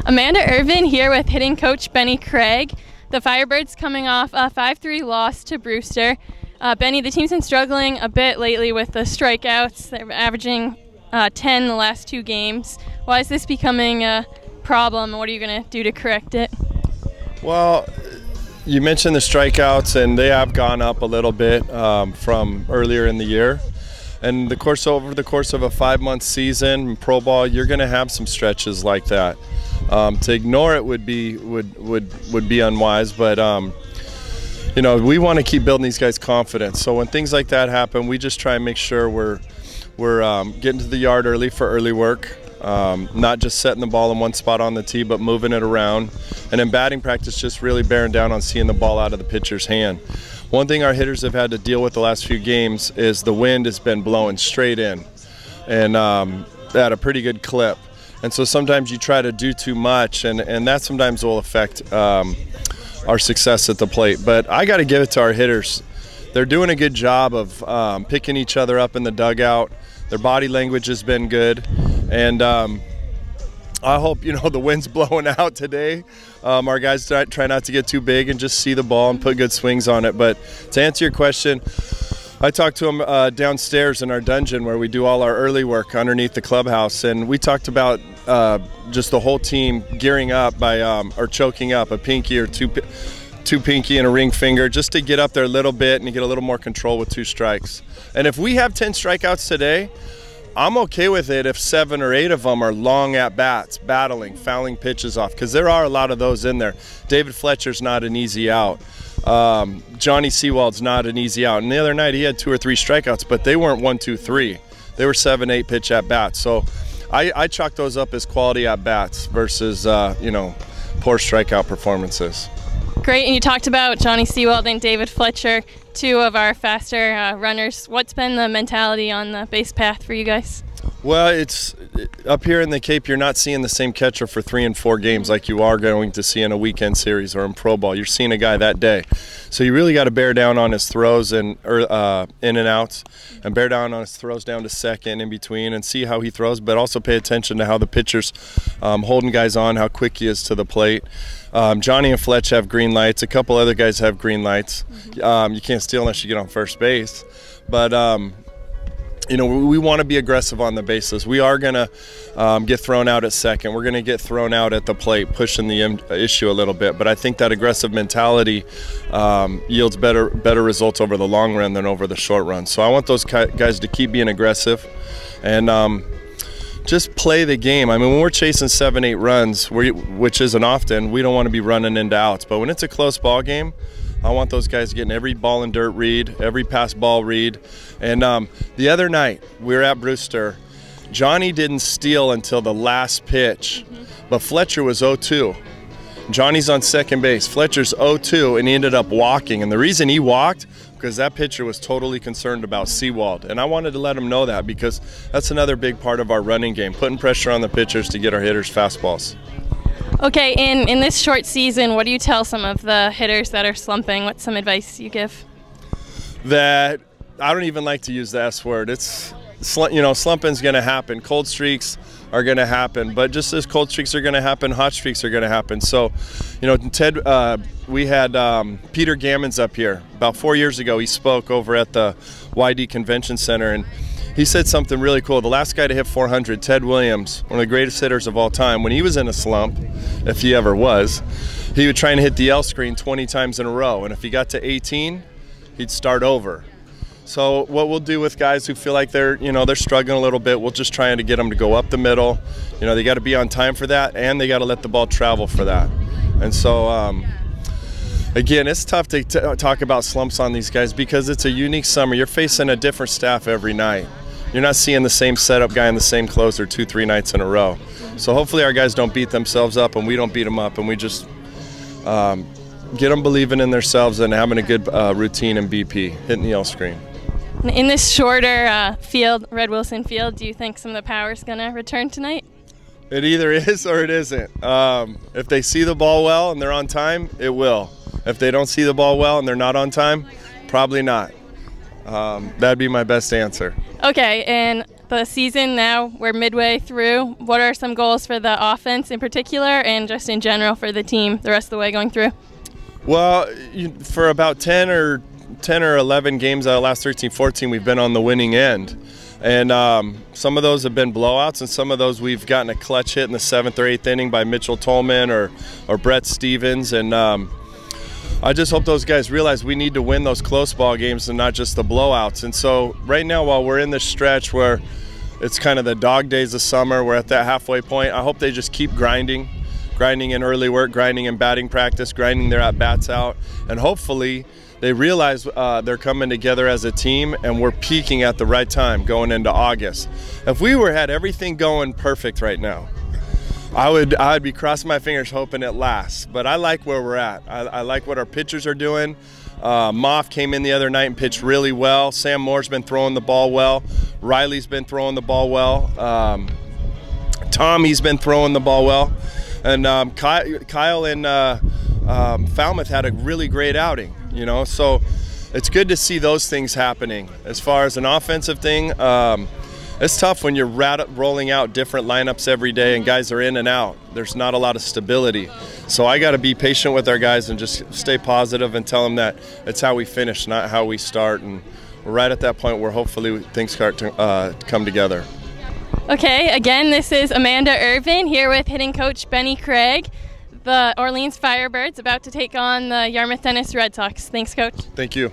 Amanda Irvin here with hitting coach Benny Craig. The Firebirds coming off a 5-3 loss to Brewster. Benny, the team's been struggling a bit lately with the strikeouts. They're averaging 10 the last 2 games. Why is this becoming a problem, and what are you going to do to correct it? Well, you mentioned the strikeouts, and they have gone up a little bit from earlier in the year. And over the course of a 5-month season in pro ball, you're going to have some stretches like that. To ignore it would be unwise, but you know, we want to keep building these guys' confidence. So when things like that happen, we just try and make sure we're getting to the yard early for early work, not just setting the ball in one spot on the tee, but moving it around. And in batting practice, just really bearing down on seeing the ball out of the pitcher's hand. One thing our hitters have had to deal with the last few games is the wind has been blowing straight in, and at a pretty good clip. And so sometimes you try to do too much, and that sometimes will affect our success at the plate. But I got to give it to our hitters. They're doing a good job of picking each other up in the dugout. Their body language has been good, and I hope, you know, the wind's blowing out today. Our guys try not to get too big and just see the ball and put good swings on it. But to answer your question, I talked to them downstairs in our dungeon where we do all our early work underneath the clubhouse, and we talked about just the whole team gearing up by or choking up a pinky or two pinky and a ring finger, just to get up there a little bit and get a little more control with 2 strikes. And if we have 10 strikeouts today, I'm okay with it if 7 or 8 of them are long at-bats, battling, fouling pitches off, because there are a lot of those in there. David Fletcher's not an easy out. Johnny Seawald's not an easy out. And the other night he had 2 or 3 strikeouts, but they weren't 1, 2, 3. They were 7, 8 pitch at-bats. So I chalk those up as quality at-bats versus, you know, poor strikeout performances. Great, and you talked about Johnny Seawald and David Fletcher, 2 of our faster runners. What's been the mentality on the base path for you guys? Well, it's up here in the Cape, you're not seeing the same catcher for 3 and 4 games like you are going to see in a weekend series or in pro ball. You're seeing a guy that day. So you really got to bear down on his throws and in and outs, and bear down on his throws down to second in between, and see how he throws, but also pay attention to how the pitcher's holding guys on, how quick he is to the plate. Johnny and Fletch have green lights. A couple other guys have green lights. You can't steal unless you get on first base. But you know, we want to be aggressive on the bases. We are going to get thrown out at second. We're going to get thrown out at the plate, pushing the issue a little bit. But I think that aggressive mentality yields better results over the long run than over the short run. So I want those guys to keep being aggressive and just play the game. I mean, when we're chasing 7, 8 runs, which isn't often, we don't want to be running into outs. But when it's a close ball game, I want those guys getting every ball and dirt read, every pass ball read. And the other night, we were at Brewster. Johnny didn't steal until the last pitch, but Fletcher was 0-2. Johnny's on second base. Fletcher's 0-2, and he ended up walking. And the reason he walked, because that pitcher was totally concerned about Seawald. And I wanted to let him know that, because that's another big part of our running game, putting pressure on the pitchers to get our hitters fastballs. Okay, in this short season, what do you tell some of the hitters that are slumping? What's some advice you give? That I don't even like to use the S word. It's, you know, slumping's going to happen. Cold streaks are going to happen, but just as cold streaks are going to happen, hot streaks are going to happen. So, you know, Ted, we had Peter Gammons up here about 4 years ago. He spoke over at the YD Convention Center, and he said something really cool. The last guy to hit 400, Ted Williams, one of the greatest hitters of all time, when he was in a slump, if he ever was, he would try and hit the L screen 20 times in a row. And if he got to 18, he'd start over. So what we'll do with guys who feel like they're struggling a little bit, we'll just try to get them to go up the middle. You know, they got to be on time for that, and they got to let the ball travel for that. And so, again, it's tough to talk about slumps on these guys because it's a unique summer. You're facing a different staff every night. You're not seeing the same setup guy and the same closer 2, 3 nights in a row. So hopefully our guys don't beat themselves up and we don't beat them up, and we just get them believing in themselves and having a good routine in BP, hitting the L screen. In this shorter field, Red Wilson Field, do you think some of the power is going to return tonight? It either is or it isn't. If they see the ball well and they're on time, it will. If they don't see the ball well and they're not on time, probably not. That'd be my best answer. Okay, and the season now, we're midway through. What are some goals for the offense in particular and just in general for the team the rest of the way going through? Well, for about 10 or 11 games out of the last 13, 14, we've been on the winning end. And some of those have been blowouts, and some of those we've gotten a clutch hit in the 7th or 8th inning by Mitchell Tolman or Brett Stevens. And I just hope those guys realize we need to win those close ball games and not just the blowouts. And so right now, while we're in this stretch where it's kind of the dog days of summer, we're at that halfway point, I hope they just keep grinding in early work, grinding in batting practice, grinding their at-bats out, and hopefully they realize they're coming together as a team and we're peaking at the right time going into August. If we had everything going perfect right now, I'd be crossing my fingers hoping it lasts. But I like where we're at. I like what our pitchers are doing. Moff came in the other night and pitched really well. Sam Moore's been throwing the ball well. Riley's been throwing the ball well. Tommy's been throwing the ball well. And Kyle and Falmouth had a really great outing, you know, so it's good to see those things happening. As far as an offensive thing, it's tough when you're rolling out different lineups every day and guys are in and out. There's not a lot of stability. So I got to be patient with our guys and just stay positive and tell them that it's how we finish, not how we start. And we're right at that point where hopefully things start to come together. Okay, again, this is Amanda Irvin here with hitting coach Benny Craig. The Orleans Firebirds about to take on the Yarmouth Dennis Red Sox. Thanks, Coach. Thank you.